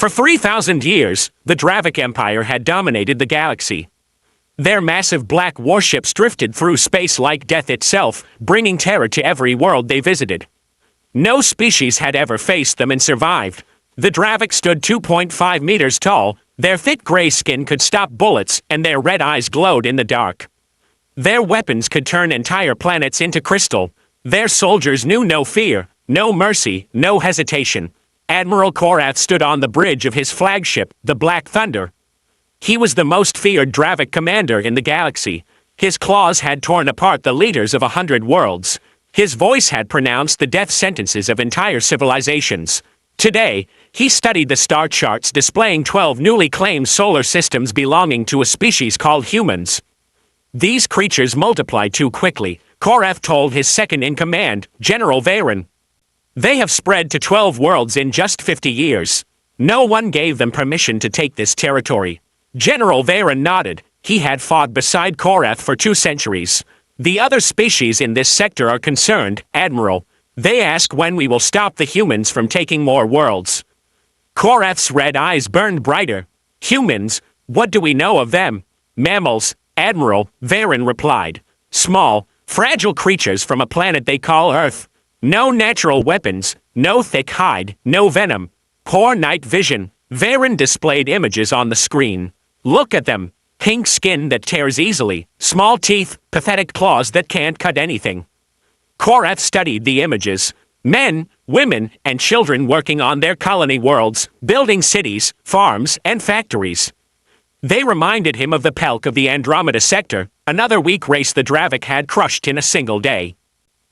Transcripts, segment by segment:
For 3,000 years, the Dravik Empire had dominated the galaxy. Their massive black warships drifted through space like death itself, bringing terror to every world they visited. No species had ever faced them and survived. The Dravik stood 2.5 meters tall, their thick gray skin could stop bullets, and their red eyes glowed in the dark. Their weapons could turn entire planets into crystal. Their soldiers knew no fear, no mercy, no hesitation. Admiral Korath stood on the bridge of his flagship, the Black Thunder. He was the most feared Dravik commander in the galaxy. His claws had torn apart the leaders of 100 worlds. His voice had pronounced the death sentences of entire civilizations. Today, he studied the star charts displaying 12 newly claimed solar systems belonging to a species called humans. These creatures multiply too quickly, Korath told his second-in-command, General Varen. They have spread to 12 worlds in just 50 years. No one gave them permission to take this territory. General Varen nodded. He had fought beside Korath for 2 centuries. The other species in this sector are concerned, Admiral. They ask when we will stop the humans from taking more worlds. Korath's red eyes burned brighter. Humans? What do we know of them? Mammals, Admiral, Varen replied. Small, fragile creatures from a planet they call Earth. No natural weapons, no thick hide, no venom. Poor night vision. Varen displayed images on the screen. Look at them. Pink skin that tears easily, small teeth, pathetic claws that can't cut anything. Korath studied the images. Men, women, and children working on their colony worlds, building cities, farms, and factories. They reminded him of the Pelk of the Andromeda sector, another weak race the Dravik had crushed in a single day.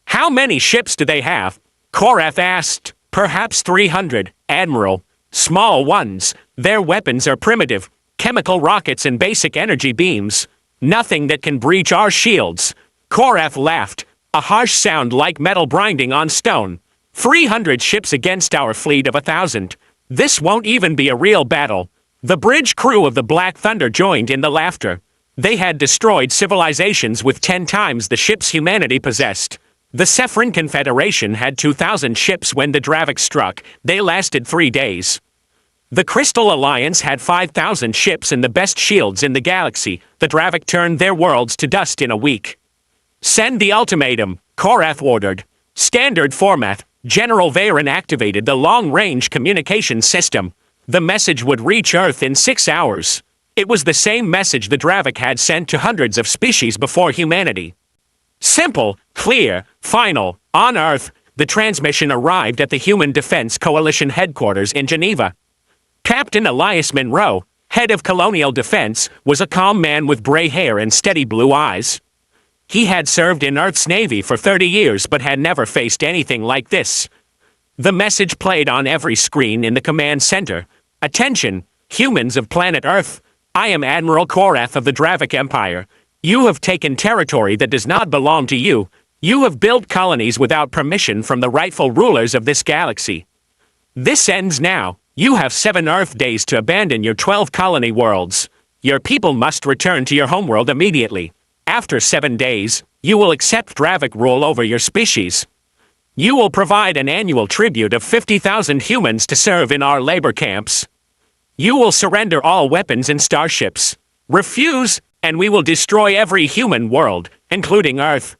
How many ships do they have? Korath asked. Perhaps 300, Admiral. Small ones. Their weapons are primitive. Chemical rockets and basic energy beams. Nothing that can breach our shields. Korath laughed, a harsh sound like metal grinding on stone. 300 ships against our fleet of 1,000. This won't even be a real battle. The bridge crew of the Black Thunder joined in the laughter. They had destroyed civilizations with 10 times the ships humanity possessed. The Sephrin Confederation had 2,000 ships when the Dravik struck. They lasted 3 days. The Crystal Alliance had 5,000 ships and the best shields in the galaxy. The Dravik turned their worlds to dust in a week. Send the ultimatum, Korath ordered. Standard format. General Varen activated the long-range communication system. The message would reach Earth in 6 hours. It was the same message the Dravik had sent to hundreds of species before humanity. Simple, clear, final. On Earth, the transmission arrived at the Human Defense Coalition headquarters in Geneva. Captain Elias Monroe, head of colonial defense, was a calm man with gray hair and steady blue eyes. He had served in Earth's Navy for 30 years but had never faced anything like this. The message played on every screen in the command center. Attention, humans of planet Earth. I am Admiral Korath of the Dravik Empire. You have taken territory that does not belong to you. You have built colonies without permission from the rightful rulers of this galaxy. This ends now. You have 7 Earth days to abandon your 12 colony worlds. Your people must return to your homeworld immediately. After 7 days, you will accept Dravik rule over your species. You will provide an annual tribute of 50,000 humans to serve in our labor camps. You will surrender all weapons and starships. Refuse, and we will destroy every human world, including Earth.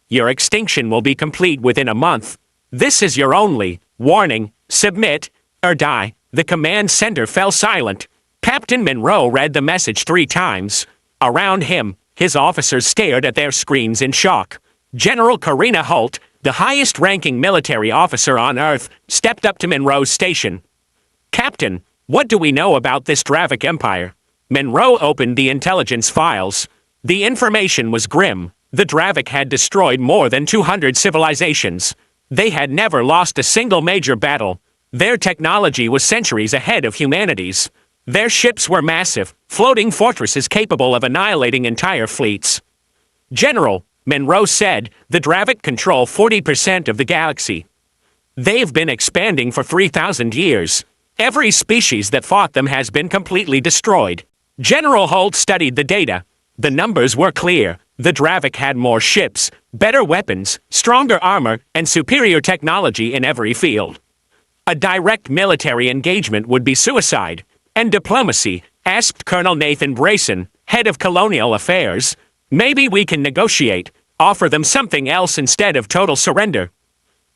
Your extinction will be complete within a month. This is your only warning. Submit or die. The command center fell silent. Captain Monroe read the message 3 times. Around him, his officers stared at their screens in shock. General Karina Holt, the highest-ranking military officer on Earth, stepped up to Monroe's station. Captain, what do we know about this Dravik Empire? Monroe opened the intelligence files. The information was grim. The Dravik had destroyed more than 200 civilizations. They had never lost a single major battle. Their technology was centuries ahead of humanity's. Their ships were massive, floating fortresses capable of annihilating entire fleets. General, Monroe said, the Dravik control 40% of the galaxy. They've been expanding for 3,000 years. Every species that fought them has been completely destroyed. General Holt studied the data. The numbers were clear. The Dravik had more ships, better weapons, stronger armor, and superior technology in every field. A direct military engagement would be suicide. And diplomacy, asked Colonel Nathan Brayson, head of colonial affairs. Maybe we can negotiate, offer them something else instead of total surrender.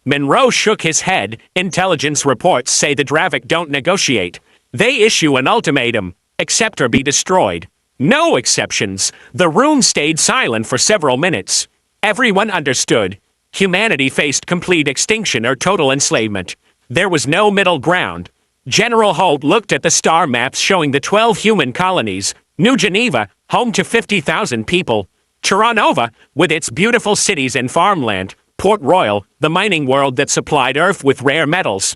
Monroe shook his head. Intelligence reports say the Dravik don't negotiate. They issue an ultimatum, accept or be destroyed. No exceptions. The room stayed silent for several minutes. Everyone understood. Humanity faced complete extinction or total enslavement. There was no middle ground. General Holt looked at the star maps showing the 12 human colonies. New Geneva, home to 50,000 people. Terranova, with its beautiful cities and farmland. Port Royal, the mining world that supplied Earth with rare metals.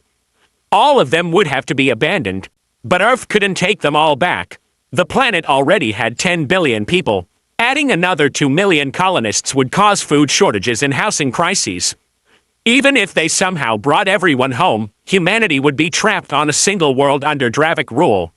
All of them would have to be abandoned. But Earth couldn't take them all back. The planet already had 10 billion people. Adding another 2 million colonists would cause food shortages and housing crises. Even if they somehow brought everyone home, humanity would be trapped on a single world under Dravik rule.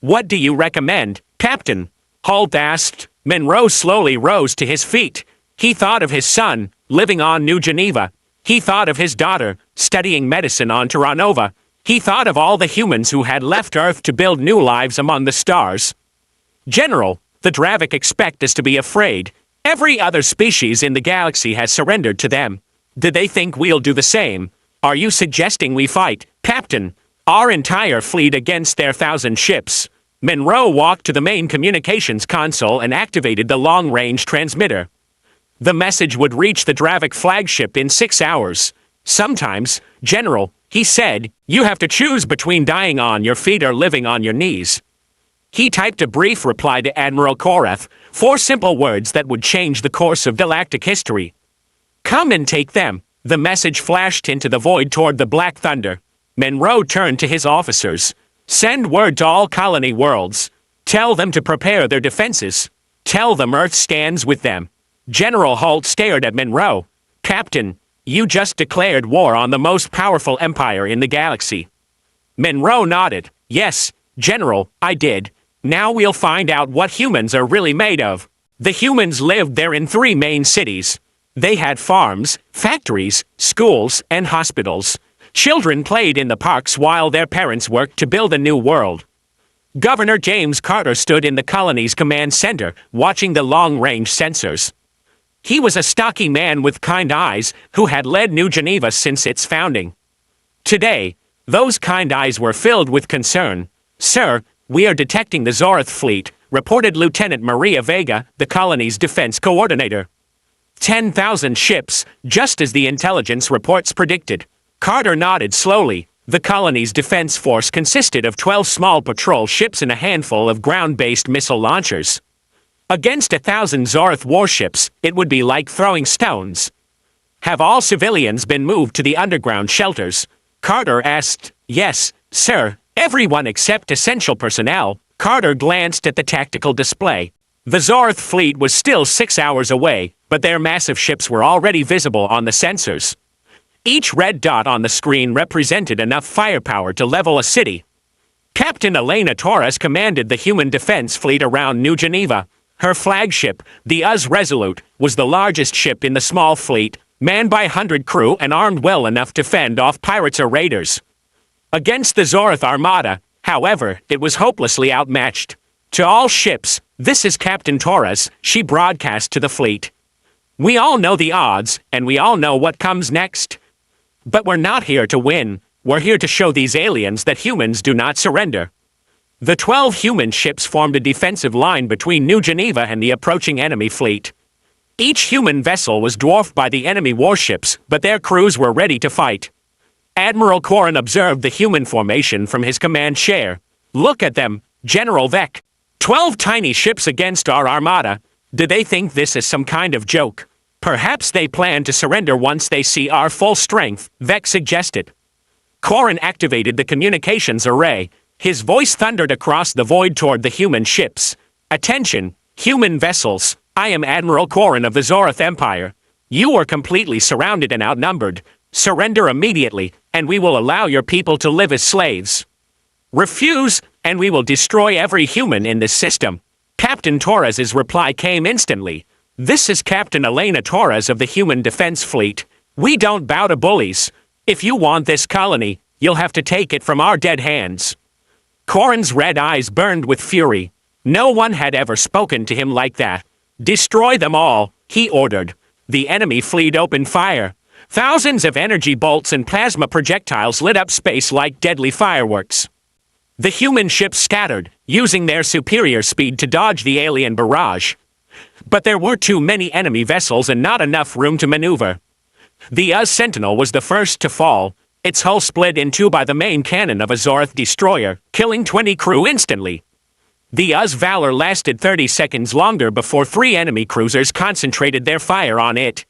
What do you recommend, Captain? Holt asked. Monroe slowly rose to his feet. He thought of his son, living on New Geneva. He thought of his daughter, studying medicine on Terranova. He thought of all the humans who had left Earth to build new lives among the stars. General, the Dravik expect us to be afraid. Every other species in the galaxy has surrendered to them. Do they think we'll do the same? Are you suggesting we fight, Captain, our entire fleet against their 1,000 ships? Monroe walked to the main communications console and activated the long-range transmitter. The message would reach the Dravik flagship in 6 hours. Sometimes, General, he said, you have to choose between dying on your feet or living on your knees. He typed a brief reply to Admiral Korath, 4 simple words that would change the course of galactic history. Come and take them. The message flashed into the void toward the Black Thunder. Monroe turned to his officers. Send word to all colony worlds. Tell them to prepare their defenses. Tell them Earth stands with them. General Holt stared at Monroe. Captain, you just declared war on the most powerful empire in the galaxy. Monroe nodded. Yes, General, I did. Now we'll find out what humans are really made of. The humans lived there in 3 main cities. They had farms, factories, schools, and hospitals. Children played in the parks while their parents worked to build a new world. Governor James Carter stood in the colony's command center, watching the long-range sensors. He was a stocky man with kind eyes who had led New Geneva since its founding. Today, those kind eyes were filled with concern. Sir, we are detecting the Zorath fleet, reported Lieutenant Maria Vega, the colony's defense coordinator. 10,000 ships, just as the intelligence reports predicted. Carter nodded slowly. The colony's defense force consisted of 12 small patrol ships and a handful of ground-based missile launchers. Against 1,000 Zorath warships, it would be like throwing stones. Have all civilians been moved to the underground shelters? Carter asked. Yes, sir. Everyone except essential personnel. Carter glanced at the tactical display. The Zorath fleet was still 6 hours away, but their massive ships were already visible on the sensors. Each red dot on the screen represented enough firepower to level a city. Captain Elena Torres commanded the human defense fleet around New Geneva. Her flagship, the Uz Resolute, was the largest ship in the small fleet, manned by 100 crew and armed well enough to fend off pirates or raiders. Against the Zorath Armada, however, it was hopelessly outmatched. To all ships, this is Captain Torres, she broadcast to the fleet. We all know the odds, and we all know what comes next. But we're not here to win. We're here to show these aliens that humans do not surrender. The 12 human ships formed a defensive line between New Geneva and the approaching enemy fleet. Each human vessel was dwarfed by the enemy warships, but their crews were ready to fight. Admiral Corrin observed the human formation from his command chair. Look at them, General Vec. 12 tiny ships against our armada. Do they think this is some kind of joke? Perhaps they plan to surrender once they see our full strength, Vec suggested. Corrin activated the communications array. His voice thundered across the void toward the human ships. Attention, human vessels. I am Admiral Corrin of the Zorath Empire. You are completely surrounded and outnumbered. Surrender immediately, and we will allow your people to live as slaves. Refuse, and we will destroy every human in this system. Captain Torres's reply came instantly. This is Captain Elena Torres of the Human Defense Fleet. We don't bow to bullies. If you want this colony, You'll have to take it from our dead hands." Corrin's red eyes burned with fury. No one had ever spoken to him like that. "Destroy them all," he ordered. The enemy fleet opened fire. Thousands of energy bolts and plasma projectiles lit up space like deadly fireworks. The human ships scattered, using their superior speed to dodge the alien barrage. But there were too many enemy vessels and not enough room to maneuver. The Sentinel was the first to fall, its hull split in two by the main cannon of a Zorth destroyer, killing 20 crew instantly. The Valor lasted 30 seconds longer before 3 enemy cruisers concentrated their fire on it.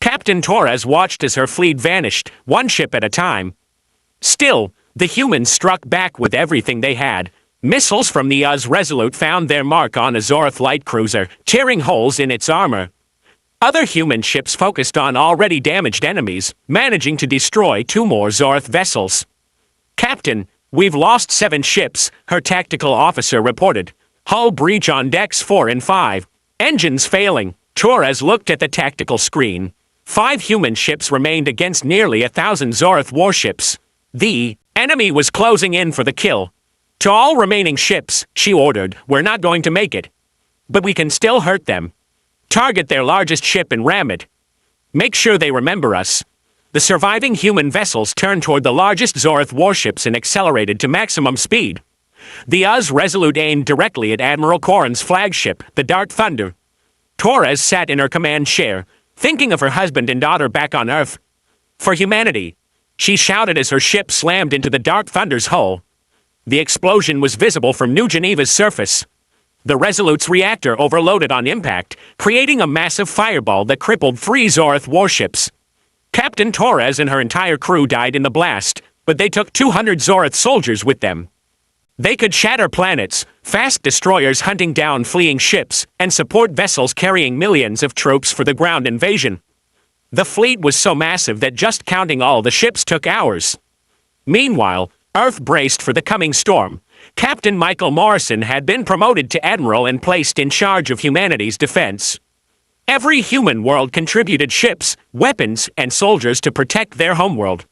Captain Torres watched as her fleet vanished, one ship at a time. Still, the humans struck back with everything they had. Missiles from the Resolute found their mark on a Zorth light cruiser, tearing holes in its armor. Other human ships focused on already damaged enemies, managing to destroy 2 more Zorth vessels. "Captain, we've lost 7 ships," her tactical officer reported. "Hull breach on decks 4 and 5. Engines failing." Torres looked at the tactical screen. 5 human ships remained against nearly 1,000 Zorth warships. The enemy was closing in for the kill. "To all remaining ships," she ordered, "we're not going to make it. But we can still hurt them. Target their largest ship and ram it. Make sure they remember us." The surviving human vessels turned toward the largest Zorth warships and accelerated to maximum speed. The Resolute aimed directly at Admiral Corrin's flagship, the Dark Thunder. Torres sat in her command chair, thinking of her husband and daughter back on Earth. "For humanity," she shouted as her ship slammed into the Dark Thunder's hull. The explosion was visible from New Geneva's surface. The Resolute's reactor overloaded on impact, creating a massive fireball that crippled 3 Zorth warships. Captain Torres and her entire crew died in the blast, but they took 200 Zorth soldiers with them. They could shatter planets, fast destroyers hunting down fleeing ships, and support vessels carrying millions of troops for the ground invasion. The fleet was so massive that just counting all the ships took hours. Meanwhile, Earth braced for the coming storm. Captain Michael Morrison had been promoted to admiral and placed in charge of humanity's defense. Every human world contributed ships, weapons, and soldiers to protect their homeworld.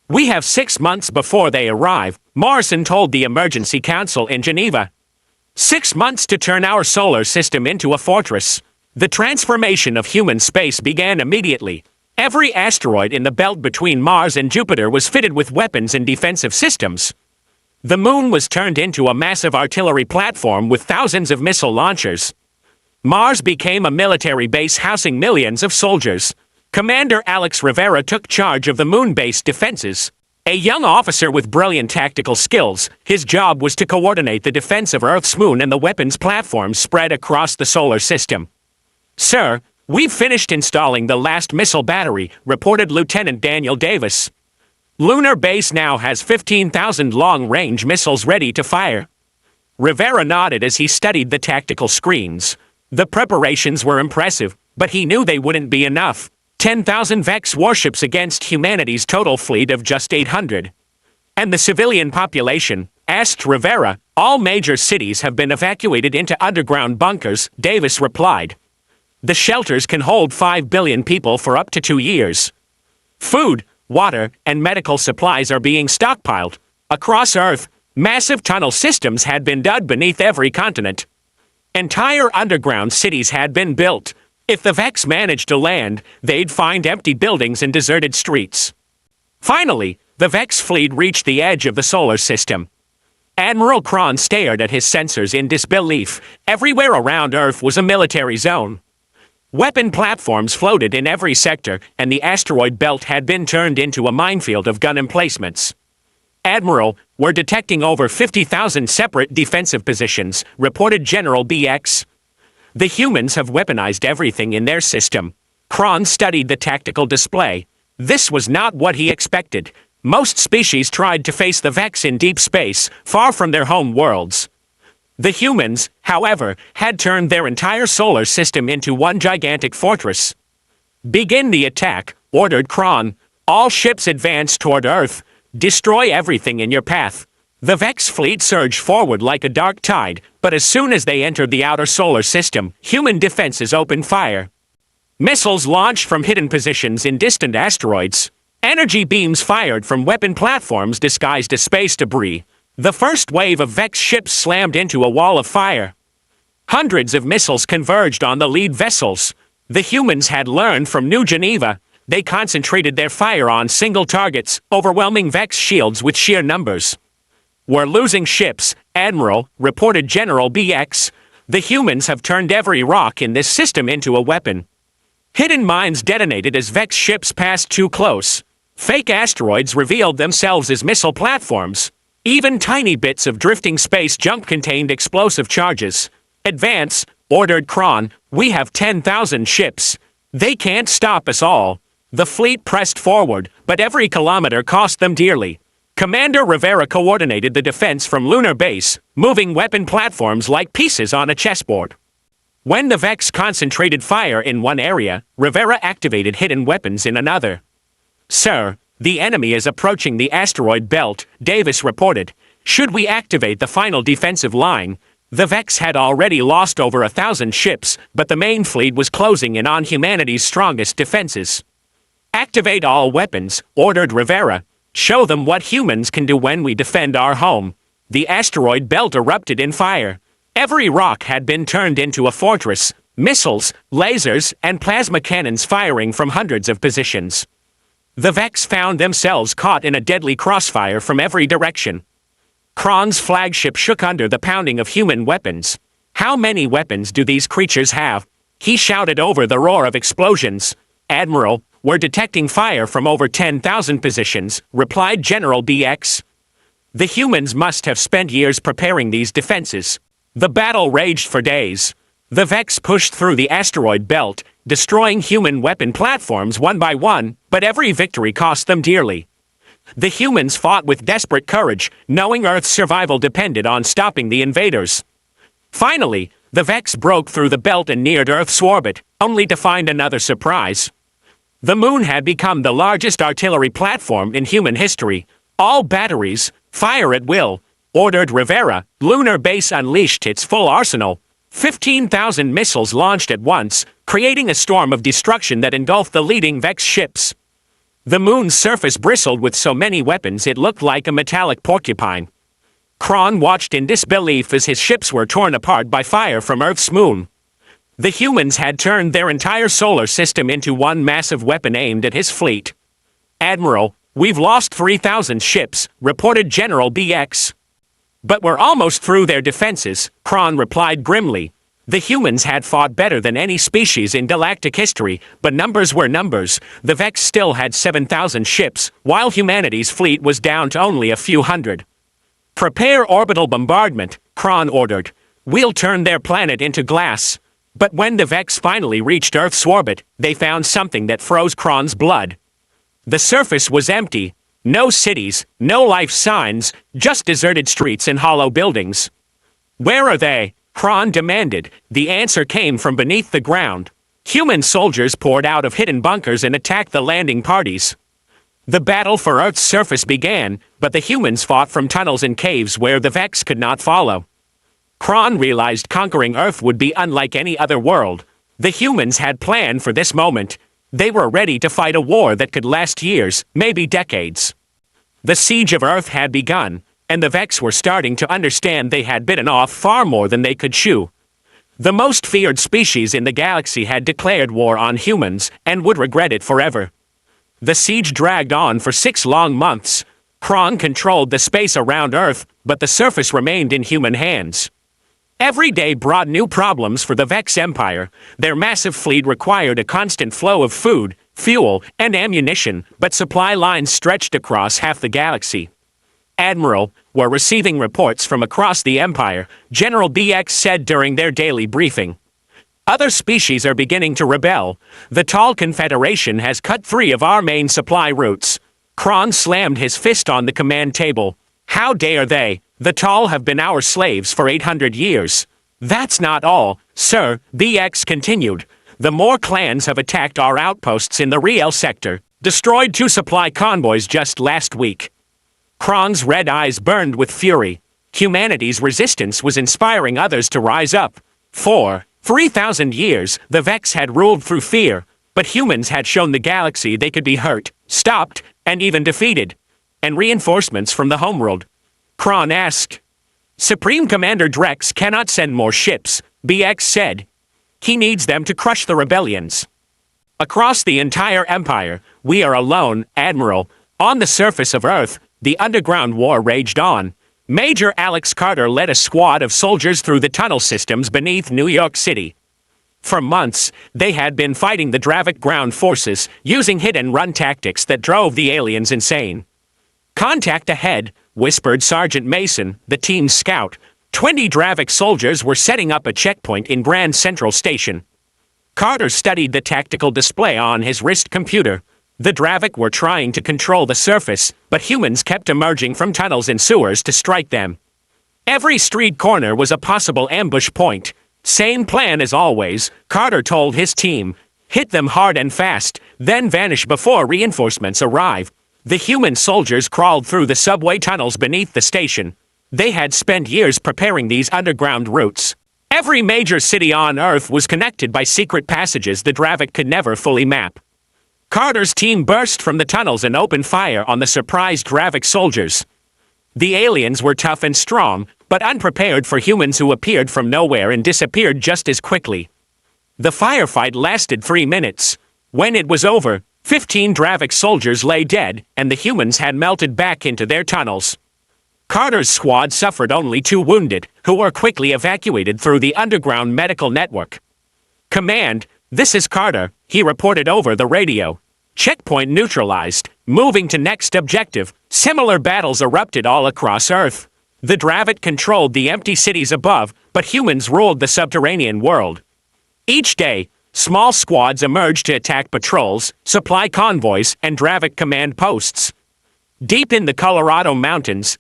"We have 6 months before they arrive," Morrison told the Emergency Council in Geneva. 6 months to turn our solar system into a fortress. The transformation of human space began immediately. Every asteroid in the belt between Mars and Jupiter was fitted with weapons and defensive systems. The moon was turned into a massive artillery platform with thousands of missile launchers. Mars became a military base housing millions of soldiers. Commander Alex Rivera took charge of the moon-based defenses. A young officer with brilliant tactical skills, his job was to coordinate the defense of Earth's moon and the weapons platforms spread across the solar system. "Sir, we've finished installing the last missile battery," reported Lieutenant Daniel Davis. "Lunar Base now has 15,000 long-range missiles ready to fire." Rivera nodded as he studied the tactical screens. The preparations were impressive, but he knew they wouldn't be enough. 10,000 Vex warships against humanity's total fleet of just 800. "And the civilian population?" asked Rivera. "All major cities have been evacuated into underground bunkers," Davis replied. "The shelters can hold 5 billion people for up to 2 years. Food, water, and medical supplies are being stockpiled. Across Earth, massive tunnel systems had been dug beneath every continent. Entire underground cities had been built. If the Vex managed to land, they'd find empty buildings and deserted streets." Finally, the Vex fleet reached the edge of the solar system. Admiral Kron stared at his sensors in disbelief. Everywhere around Earth was a military zone. Weapon platforms floated in every sector, and the asteroid belt had been turned into a minefield of gun emplacements. "Admiral, we're detecting over 50,000 separate defensive positions," reported General BX. "The humans have weaponized everything in their system." Kron studied the tactical display. This was not what he expected. Most species tried to face the Vex in deep space, far from their home worlds. The humans, however, had turned their entire solar system into one gigantic fortress. "Begin the attack," ordered Kron. "All ships advance toward Earth. Destroy everything in your path." The Vex fleet surged forward like a dark tide, but as soon as they entered the outer solar system, human defenses opened fire. Missiles launched from hidden positions in distant asteroids. Energy beams fired from weapon platforms disguised as space debris. The first wave of Vex ships slammed into a wall of fire. Hundreds of missiles converged on the lead vessels. The humans had learned from New Geneva. They concentrated their fire on single targets, overwhelming Vex shields with sheer numbers. "We're losing ships, Admiral," reported General BX. "The humans have turned every rock in this system into a weapon." Hidden mines detonated as Vex ships passed too close. Fake asteroids revealed themselves as missile platforms. Even tiny bits of drifting space junk contained explosive charges. "Advance," ordered Kron. "We have 10,000 ships. They can't stop us all." The fleet pressed forward, but every kilometer cost them dearly. Commander Rivera coordinated the defense from lunar base, moving weapon platforms like pieces on a chessboard. When the Vex concentrated fire in one area, Rivera activated hidden weapons in another. "Sir, the enemy is approaching the asteroid belt," Davis reported. "Should we activate the final defensive line?" The Vex had already lost over 1,000 ships, but the main fleet was closing in on humanity's strongest defenses. "Activate all weapons," ordered Rivera. "Show them what humans can do when we defend our home." The asteroid belt erupted in fire. Every rock had been turned into a fortress, missiles, lasers, and plasma cannons firing from hundreds of positions. The Vex found themselves caught in a deadly crossfire from every direction. Kron's flagship shook under the pounding of human weapons. "How many weapons do these creatures have?" he shouted over the roar of explosions. "Admiral, we're detecting fire from over 10,000 positions," replied General BX. The humans must have spent years preparing these defenses. The battle raged for days. The Vex pushed through the asteroid belt, destroying human weapon platforms one by one, but every victory cost them dearly. The humans fought with desperate courage, knowing Earth's survival depended on stopping the invaders. Finally, the Vex broke through the belt and neared Earth's orbit, only to find another surprise. The moon had become the largest artillery platform in human history. "All batteries, fire at will," ordered Rivera. Lunar base unleashed its full arsenal. 15,000 missiles launched at once, creating a storm of destruction that engulfed the leading Vex ships. The moon's surface bristled with so many weapons it looked like a metallic porcupine. Kron watched in disbelief as his ships were torn apart by fire from Earth's moon. The humans had turned their entire solar system into one massive weapon aimed at his fleet. "Admiral, we've lost 3,000 ships," reported General BX. "But we're almost through their defenses," Kron replied grimly. The humans had fought better than any species in galactic history, but numbers were numbers. The Vex still had 7,000 ships, while humanity's fleet was down to only a few hundred. "Prepare orbital bombardment," Kron ordered. "We'll turn their planet into glass." But when the Vex finally reached Earth's orbit, they found something that froze Kron's blood. The surface was empty. No cities, no life signs, just deserted streets and hollow buildings. "Where are they?" Kron demanded. The answer came from beneath the ground. Human soldiers poured out of hidden bunkers and attacked the landing parties. The battle for Earth's surface began, but the humans fought from tunnels and caves where the Vex could not follow. Kron realized conquering Earth would be unlike any other world. The humans had planned for this moment. They were ready to fight a war that could last years, maybe decades. The siege of Earth had begun, and the Vex were starting to understand they had bitten off far more than they could chew. The most feared species in the galaxy had declared war on humans, and would regret it forever. The siege dragged on for 6 long months. Kron controlled the space around Earth, but the surface remained in human hands. Every day brought new problems for the Vex Empire. Their massive fleet required a constant flow of food, fuel, and ammunition, but supply lines stretched across half the galaxy. "Admiral, we're receiving reports from across the Empire," General BX said during their daily briefing. "Other species are beginning to rebel. The Tall Confederation has cut 3 of our main supply routes." Kron slammed his fist on the command table. "How dare they? The Tall have been our slaves for 800 years. "That's not all, sir," BX continued. "The more clans have attacked our outposts in the Riel sector, destroyed 2 supply convoys just last week." Kron's red eyes burned with fury. Humanity's resistance was inspiring others to rise up. For 3,000 years, the Vex had ruled through fear, but humans had shown the galaxy they could be hurt, stopped, and even defeated, and reinforcements from the homeworld. Kron asked. Supreme Commander Drex cannot send more ships, BX said. He needs them to crush the rebellions. Across the entire Empire, we are alone, Admiral. On the surface of Earth, the underground war raged on. Major Alex Carter led a squad of soldiers through the tunnel systems beneath New York City. For months, they had been fighting the Dravik ground forces, using hit-and-run tactics that drove the aliens insane. Contact ahead, whispered Sergeant Mason, the team's scout. 20 Dravik soldiers were setting up a checkpoint in Grand Central Station. Carter studied the tactical display on his wrist computer. The Dravik were trying to control the surface, but humans kept emerging from tunnels and sewers to strike them. Every street corner was a possible ambush point. Same plan as always, Carter told his team. Hit them hard and fast, then vanish before reinforcements arrive. The human soldiers crawled through the subway tunnels beneath the station. They had spent years preparing these underground routes. Every major city on Earth was connected by secret passages the Dravik could never fully map. Carter's team burst from the tunnels and opened fire on the surprised Dravik soldiers. The aliens were tough and strong, but unprepared for humans who appeared from nowhere and disappeared just as quickly. The firefight lasted 3 minutes. When it was over, 15 Dravik soldiers lay dead, and the humans had melted back into their tunnels. Carter's squad suffered only 2 wounded, who were quickly evacuated through the underground medical network. Command, this is Carter, he reported over the radio. Checkpoint neutralized, moving to next objective. Similar battles erupted all across Earth. The Dravik controlled the empty cities above, but humans ruled the subterranean world. Each day, small squads emerged to attack patrols, supply convoys, and Dravik command posts. Deep in the Colorado mountains,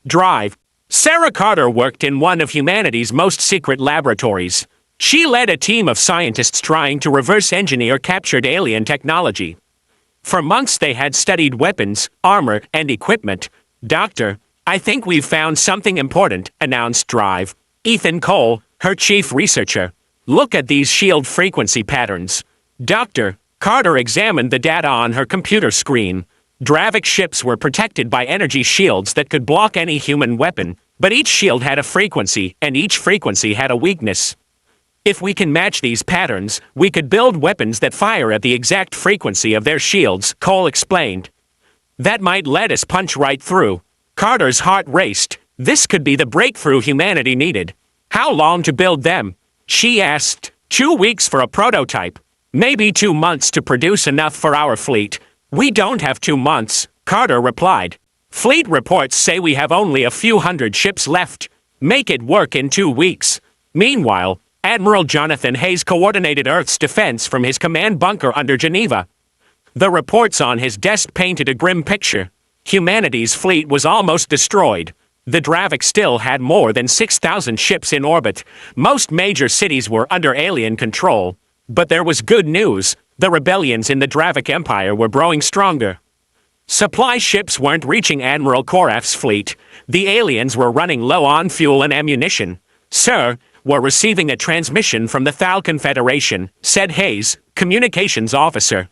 Sarah Carter worked in one of humanity's most secret laboratories. She led a team of scientists trying to reverse engineer captured alien technology. For months they had studied weapons, armor, and equipment. Doctor, I think we've found something important, announced Ethan Cole, her chief researcher. Look at these shield frequency patterns. Doctor, Carter examined the data on her computer screen. Dravik ships were protected by energy shields that could block any human weapon, but each shield had a frequency, and each frequency had a weakness. If we can match these patterns, we could build weapons that fire at the exact frequency of their shields, Cole explained. That might let us punch right through. Carter's heart raced. This could be the breakthrough humanity needed. How long to build them? She asked. 2 weeks for a prototype. Maybe 2 months to produce enough for our fleet. We don't have 2 months, Carter replied. Fleet reports say we have only a few hundred ships left. Make it work in 2 weeks. Meanwhile, Admiral Jonathan Hayes coordinated Earth's defense from his command bunker under Geneva. The reports on his desk painted a grim picture. Humanity's fleet was almost destroyed. The Dravik still had more than 6,000 ships in orbit. Most major cities were under alien control. But there was good news. The rebellions in the Dravik Empire were growing stronger. Supply ships weren't reaching Admiral Koraf's fleet. The aliens were running low on fuel and ammunition. Sir, we're receiving a transmission from the Thal Confederation, said Hayes, communications officer.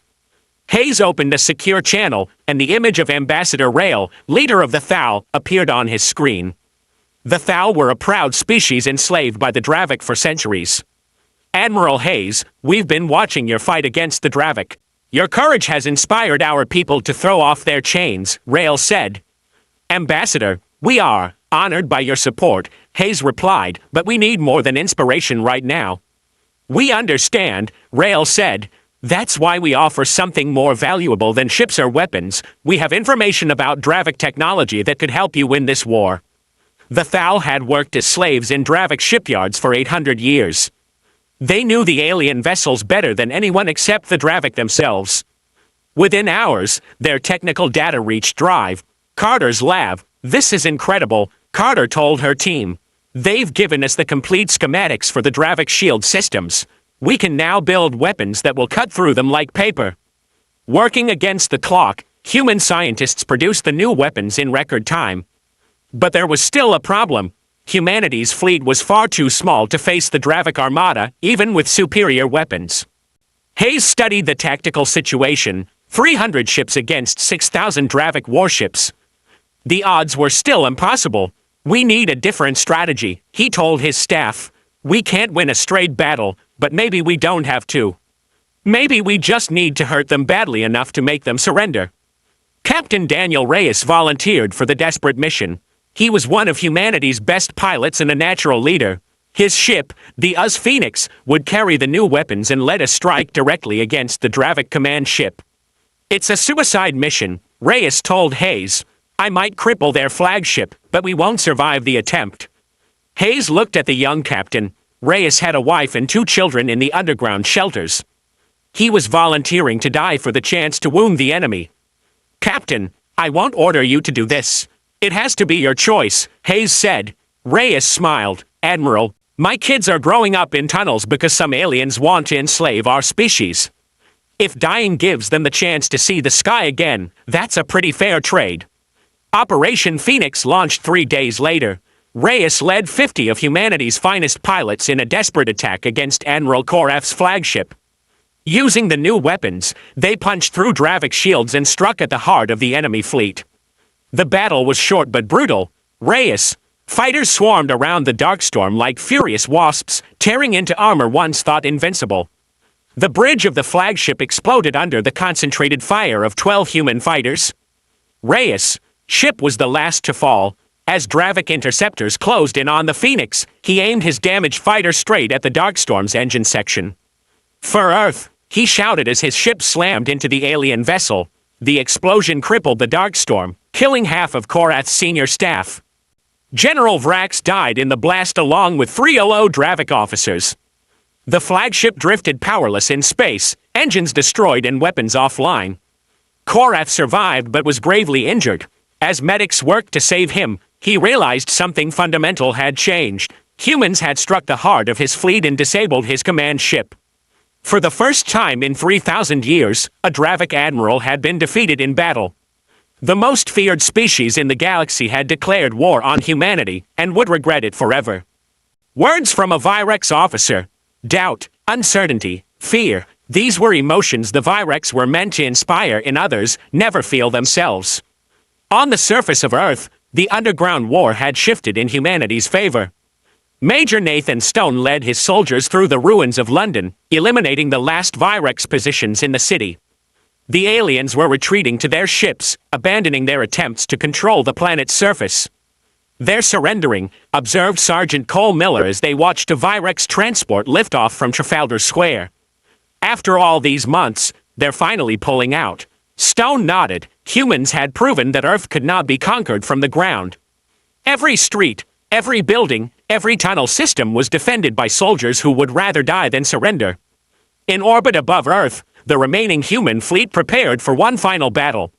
Hayes opened a secure channel, and the image of Ambassador Rail, leader of the Thal, appeared on his screen. The Thal were a proud species enslaved by the Dravik for centuries. Admiral Hayes, we've been watching your fight against the Dravik. Your courage has inspired our people to throw off their chains, Rail said. Ambassador, we are honored by your support, Hayes replied, but we need more than inspiration right now. We understand, Rail said. That's why we offer something more valuable than ships or weapons. We have information about Dravik technology that could help you win this war. The Thal had worked as slaves in Dravik shipyards for 800 years. They knew the alien vessels better than anyone except the Dravik themselves. Within hours, their technical data reached Carter's lab. This is incredible, Carter told her team. They've given us the complete schematics for the Dravik shield systems. We can now build weapons that will cut through them like paper. Working against the clock, human scientists produced the new weapons in record time. But there was still a problem. Humanity's fleet was far too small to face the Dravik armada, even with superior weapons. Hayes studied the tactical situation. 300 ships against 6,000 Dravik warships. The odds were still impossible. We need a different strategy, he told his staff. We can't win a straight battle, but maybe we don't have to. Maybe we just need to hurt them badly enough to make them surrender. Captain Daniel Reyes volunteered for the desperate mission. He was one of humanity's best pilots and a natural leader. His ship, the UZ Phoenix, would carry the new weapons and lead a strike directly against the Dravik command ship. It's a suicide mission, Reyes told Hayes. I might cripple their flagship, but we won't survive the attempt. Hayes looked at the young captain. Reyes had a wife and 2 children in the underground shelters. He was volunteering to die for the chance to wound the enemy. Captain, I won't order you to do this. It has to be your choice, Hayes said. Reyes smiled. Admiral, my kids are growing up in tunnels because some aliens want to enslave our species. If dying gives them the chance to see the sky again, that's a pretty fair trade. Operation Phoenix launched 3 days later. Reyes led 50 of humanity's finest pilots in a desperate attack against Admiral Koreff's flagship. Using the new weapons, they punched through Dravik shields and struck at the heart of the enemy fleet. The battle was short but brutal. Reyes, fighters swarmed around the Darkstorm like furious wasps, tearing into armor once thought invincible. The bridge of the flagship exploded under the concentrated fire of 12 human fighters. Reyes' ship was the last to fall. As Dravik interceptors closed in on the Phoenix, he aimed his damaged fighter straight at the Darkstorm's engine section. For Earth, he shouted as his ship slammed into the alien vessel. The explosion crippled the Darkstorm, killing half of Korath's senior staff. General Vrax died in the blast along with 3 OO Dravik officers. The flagship drifted powerless in space, engines destroyed and weapons offline. Korath survived but was gravely injured. As medics worked to save him, he realized something fundamental had changed. Humans had struck the heart of his fleet and disabled his command ship. For the first time in 3,000 years, a Dravik admiral had been defeated in battle. The most feared species in the galaxy had declared war on humanity and would regret it forever. Words from a Virex officer. Doubt, uncertainty, fear. These were emotions the Virex were meant to inspire in others, never feel themselves. On the surface of Earth, the underground war had shifted in humanity's favor. Major Nathan Stone led his soldiers through the ruins of London, eliminating the last Virex positions in the city. The aliens were retreating to their ships, abandoning their attempts to control the planet's surface. They're surrendering, observed Sergeant Cole Miller as they watched a Virex transport lift off from Trafalgar Square. After all these months, they're finally pulling out. Stone nodded. Humans had proven that Earth could not be conquered from the ground. Every street, every building, every tunnel system was defended by soldiers who would rather die than surrender. In orbit above Earth, the remaining human fleet prepared for one final battle.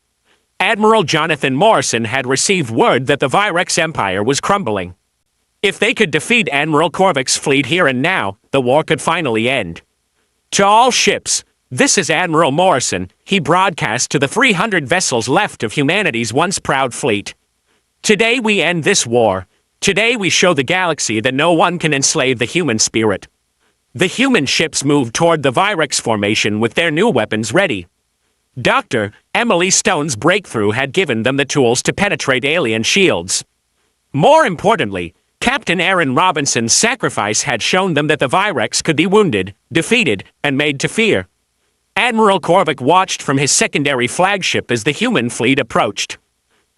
Admiral Jonathan Morrison had received word that the Virex Empire was crumbling. If they could defeat Admiral Korvik's fleet here and now, the war could finally end. To all ships, this is Admiral Morrison, he broadcast to the 300 vessels left of humanity's once proud fleet. Today we end this war. Today we show the galaxy that no one can enslave the human spirit. The human ships moved toward the Virex formation with their new weapons ready. Dr. Emily Stone's breakthrough had given them the tools to penetrate alien shields. More importantly, Captain Aaron Robinson's sacrifice had shown them that the Virex could be wounded, defeated, and made to fear. Admiral Korvik watched from his secondary flagship as the human fleet approached.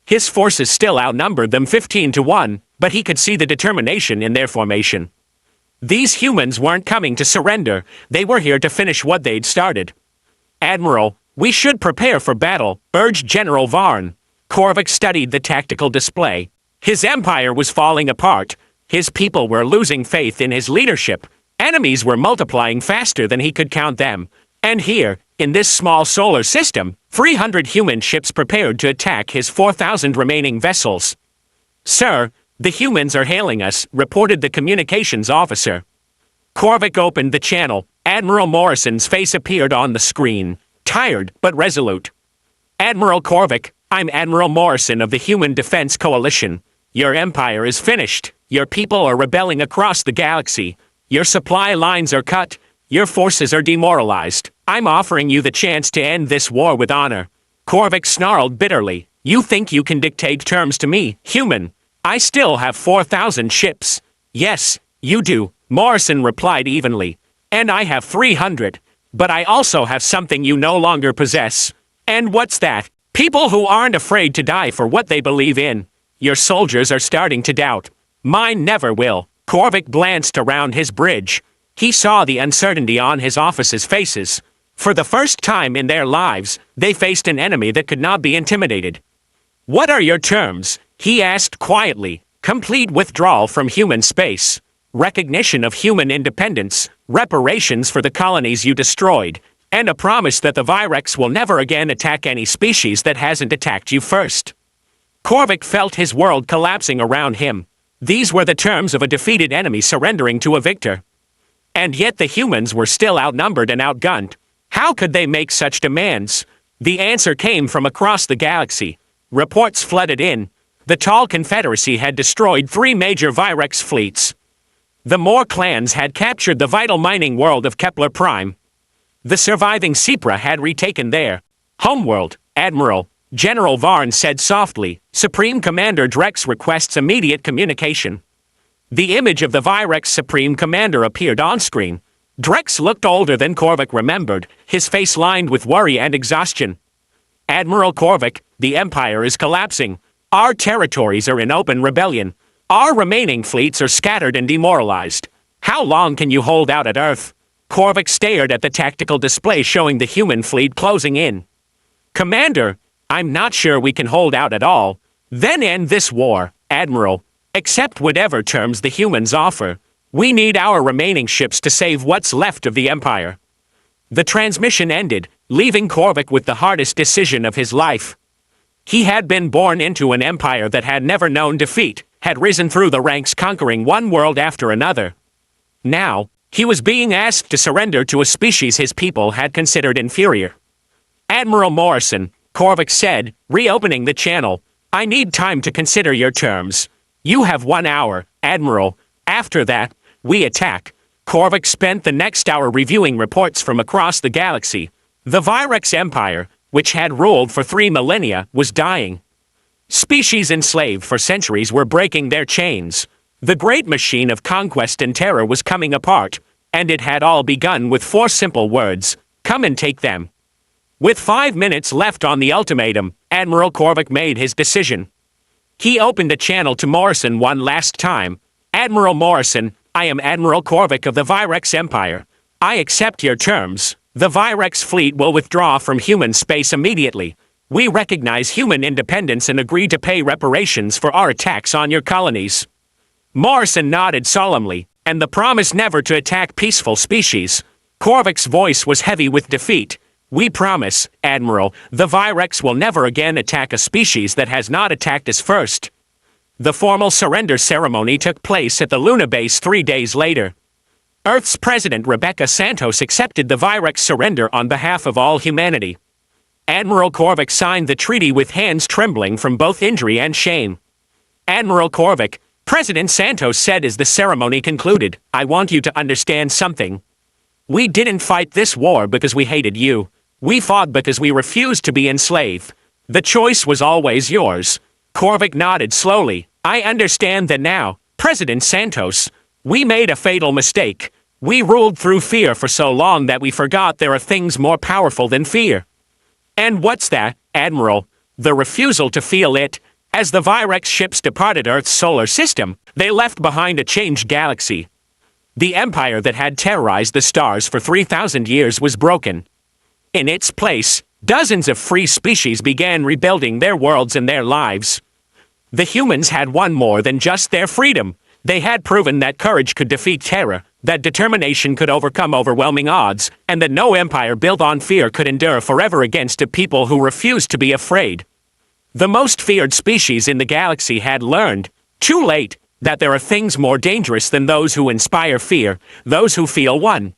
His forces still outnumbered them 15-1, but he could see the determination in their formation. These humans weren't coming to surrender, they were here to finish what they'd started. Admiral, we should prepare for battle, urged General Varn. Korvik studied the tactical display. His empire was falling apart. His people were losing faith in his leadership. Enemies were multiplying faster than he could count them. And here, in this small solar system, 300 human ships prepared to attack his 4,000 remaining vessels. Sir, the humans are hailing us, reported the communications officer. Korvik opened the channel. Admiral Morrison's face appeared on the screen, tired but resolute. Admiral Korvik, I'm Admiral Morrison of the Human Defense Coalition. Your empire is finished. Your people are rebelling across the galaxy. Your supply lines are cut. Your forces are demoralized. I'm offering you the chance to end this war with honor." Korvac snarled bitterly. "You think you can dictate terms to me, human? I still have 4,000 ships." "Yes, you do," Morrison replied evenly. "And I have 300. But I also have something you no longer possess." "And what's that?" "People who aren't afraid to die for what they believe in. Your soldiers are starting to doubt. Mine never will." Korvac glanced around his bridge. He saw the uncertainty on his officers' faces. For the first time in their lives, they faced an enemy that could not be intimidated. "What are your terms?" he asked quietly. "Complete withdrawal from human space, recognition of human independence, reparations for the colonies you destroyed, and a promise that the Virex will never again attack any species that hasn't attacked you first." Korvac felt his world collapsing around him. These were the terms of a defeated enemy surrendering to a victor. And yet the humans were still outnumbered and outgunned. How could they make such demands? The answer came from across the galaxy. Reports flooded in. The Tall Confederacy had destroyed 3 major Virex fleets. The Moor clans had captured the vital mining world of Kepler Prime. The surviving Sepra had retaken their homeworld. "Admiral," General Varn said softly, "Supreme Commander Drex requests immediate communication." The image of the Virex Supreme Commander appeared on screen. Drex looked older than Korvac remembered, his face lined with worry and exhaustion. "Admiral Korvac, the Empire is collapsing. Our territories are in open rebellion. Our remaining fleets are scattered and demoralized. How long can you hold out at Earth?" Korvac stared at the tactical display showing the human fleet closing in. "Commander, I'm not sure we can hold out at all. Then end this war, Admiral. Accept whatever terms the humans offer. We need our remaining ships to save what's left of the Empire." The transmission ended, leaving Korvac with the hardest decision of his life. He had been born into an empire that had never known defeat, had risen through the ranks conquering one world after another. Now, he was being asked to surrender to a species his people had considered inferior. "Admiral Morrison," Korvac said, reopening the channel, "I need time to consider your terms. You have 1 hour, Admiral. After that, we attack." Korvac spent the next hour reviewing reports from across the galaxy. The Virex Empire, which had ruled for 3 millennia, was dying. Species enslaved for centuries were breaking their chains. The great machine of conquest and terror was coming apart, and it had all begun with 4 simple words: "Come and take them." With 5 minutes left on the ultimatum, Admiral Korvac made his decision. He opened a channel to Morrison one last time. "Admiral Morrison, I am Admiral Korvac of the Virex Empire. I accept your terms. The Virex fleet will withdraw from human space immediately. We recognize human independence and agree to pay reparations for our attacks on your colonies." Morrison nodded solemnly, and the promise never to attack peaceful species. Korvac's voice was heavy with defeat. "We promise, Admiral, the Virex will never again attack a species that has not attacked us first." The formal surrender ceremony took place at the Luna base 3 days later. Earth's President Rebecca Santos accepted the Virex surrender on behalf of all humanity. Admiral Korvac signed the treaty with hands trembling from both injury and shame. "Admiral Korvac," President Santos said as the ceremony concluded, "I want you to understand something. We didn't fight this war because we hated you. We fought because we refused to be enslaved. The choice was always yours." Korvac nodded slowly. "I understand that now, President Santos. We made a fatal mistake. We ruled through fear for so long that we forgot there are things more powerful than fear." "And what's that, Admiral?" "The refusal to feel it. As the Virex ships departed Earth's solar system, they left behind a changed galaxy. The empire that had terrorized the stars for 3,000 years was broken. In its place, dozens of free species began rebuilding their worlds and their lives. The humans had won more than just their freedom. They had proven that courage could defeat terror, that determination could overcome overwhelming odds, and that no empire built on fear could endure forever against a people who refused to be afraid. The most feared species in the galaxy had learned, too late, that there are things more dangerous than those who inspire fear, those who feel one.